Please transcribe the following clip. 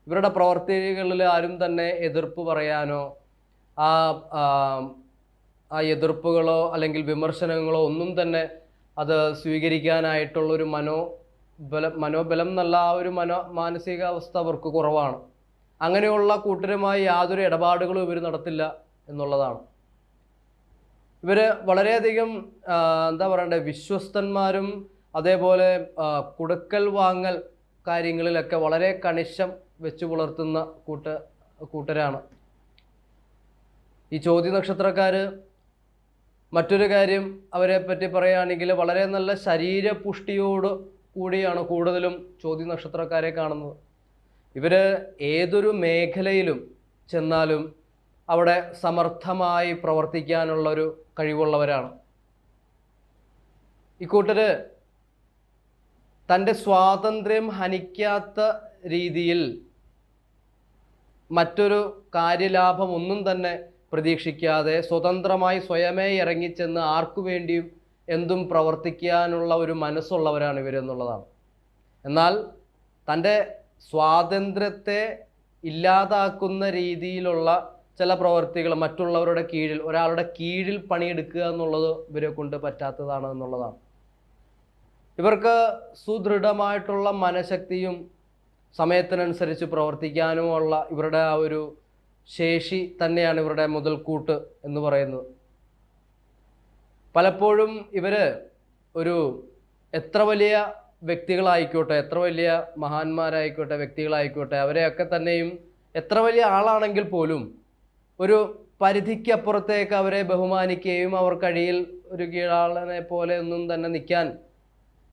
ഇവരുടെ പ്രവർത്തികളിൽ ആരും തന്നെ എതിർപ്പ് പറയാനോ ആ ആ എതിർപ്പുകളോ അല്ലെങ്കിൽ വിമർശനങ്ങളോ ഒന്നും തന്നെ അത് സ്വീകരിക്കാനായിട്ടുള്ളൊരു മനോബലം എന്നല്ല, ആ ഒരു മാനസികാവസ്ഥ അവർക്ക് കുറവാണ്. അങ്ങനെയുള്ള കൂട്ടരുമായി യാതൊരു ഇടപാടുകളും ഇവർ നടത്തില്ല എന്നുള്ളതാണ്. ഇവർ വളരെയധികം എന്താ പറയണ്ടേ, വിശ്വസ്തന്മാരും അതേപോലെ കൊടുക്കൽ വാങ്ങൽ കാര്യങ്ങളിലൊക്കെ വളരെ കണിശം വെച്ച് പുലർത്തുന്ന കൂട്ടരാണ് ഈ ചോദ്യ നക്ഷത്രക്കാർ. മറ്റൊരു കാര്യം അവരെ പറ്റി പറയുകയാണെങ്കിൽ വളരെ നല്ല ശരീരപുഷ്ടിയോട് കൂടിയാണ് കൂടുതലും ചോദ്യ നക്ഷത്രക്കാരെ കാണുന്നത്. ഇവർ ഏതൊരു മേഖലയിലും ചെന്നാലും അവിടെ സമർത്ഥമായി പ്രവർത്തിക്കാനുള്ളൊരു കഴിവുള്ളവരാണ്. ഇക്കൂട്ടർ തൻ്റെ സ്വാതന്ത്ര്യം ഹനിക്കാത്ത രീതിയിൽ മറ്റൊരു കാര്യലാഭം ഒന്നും തന്നെ പ്രതീക്ഷിക്കാതെ സ്വതന്ത്രമായി സ്വയമേ ഇറങ്ങിച്ചെന്ന് ആർക്കു വേണ്ടിയും എന്തും പ്രവർത്തിക്കാനുള്ള ഒരു മനസ്സുള്ളവരാണ് ഇവരെന്നുള്ളതാണ്. എന്നാൽ തൻ്റെ സ്വാതന്ത്ര്യത്തെ ഇല്ലാതാക്കുന്ന രീതിയിലുള്ള ചില പ്രവർത്തികൾ, മറ്റുള്ളവരുടെ കീഴിൽ, ഒരാളുടെ കീഴിൽ പണിയെടുക്കുക എന്നുള്ളത് ഇവരെ കൊണ്ട് പറ്റാത്തതാണ് എന്നുള്ളതാണ്. ഇവർക്ക് സുദൃഢമായിട്ടുള്ള മനഃശക്തിയും സമയത്തിനനുസരിച്ച് പ്രവർത്തിക്കാനുമുള്ള ഇവരുടെ ആ ഒരു ശേഷി തന്നെയാണ് ഇവരുടെ മുതൽക്കൂട്ട് എന്ന് പറയുന്നത്. പലപ്പോഴും ഇവർ ഒരു എത്ര വലിയ വ്യക്തികളായിക്കോട്ടെ, എത്ര വലിയ മഹാന്മാരായിക്കോട്ടെ, വ്യക്തികളായിക്കോട്ടെ, അവരെയൊക്കെ തന്നെയും എത്ര വലിയ ആളാണെങ്കിൽ പോലും ഒരു പരിധിക്കപ്പുറത്തേക്ക് അവരെ ബഹുമാനിക്കുകയും അവർക്കടിയിൽ ഒരു കീഴാളനെ പോലെ ഒന്നും തന്നെ നിൽക്കാൻ